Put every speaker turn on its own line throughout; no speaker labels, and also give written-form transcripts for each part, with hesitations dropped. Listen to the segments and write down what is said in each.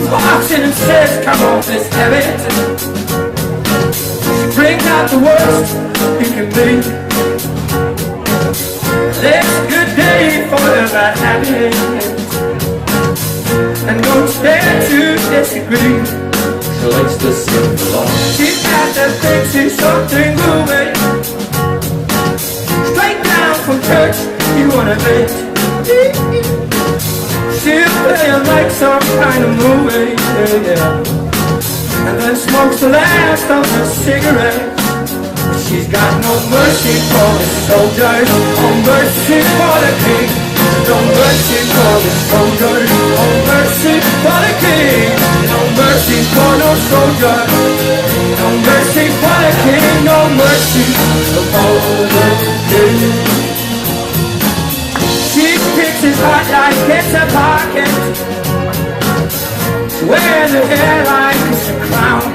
Watching and says, come on, let's have it. She brings out the worst you can be. It's a good day for the right habit, and don't stand to disagree.
She likes to sing along.
She's got that thing, she's something moving. Straight down from church, you wanna bet. She'll play it like some kind of movie, yeah. And then smokes the last of her cigarettes. She's got no mercy for the soldiers, no mercy for the king. No mercy for the soldiers, no mercy for the king. No mercy for no soldier, no mercy for the king. No mercy for the king. She picks his heart like it's a pocket, wears her hair like it's a crown.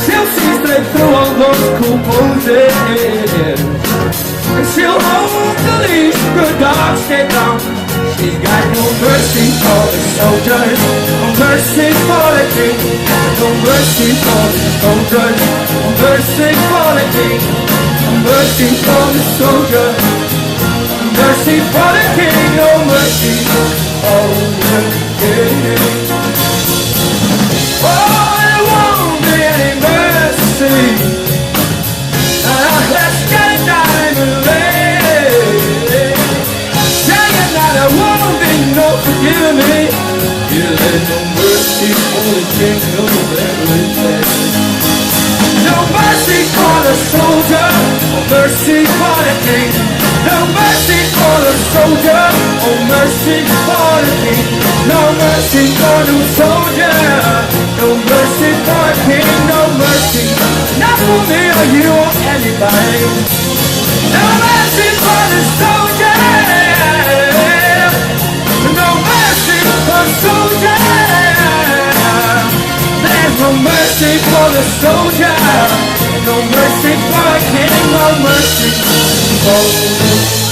She'll see straight through all those cool poses, and she'll hold the leash, good dog, stay down. She's got no mercy for the soldiers, no mercy for the king. No mercy for the soldiers, no mercy for the king. No mercy for the soldiers, no mercy for the king. No mercy for the king. Oh, there won't be any mercy. Let's get it diamond lady. Saying that there won't be no forgiving me. Yeah, there's no mercy for the king, no mercy. No mercy for the soldier, no mercy for the king. No mercy for the soldier, no mercy for the king. No mercy for the soldier, no mercy for the king. No mercy, not for me or you or anybody. No mercy for the soldier, no mercy for the soldier. There's no mercy for the soldier, no mercy for the king. No mercy for the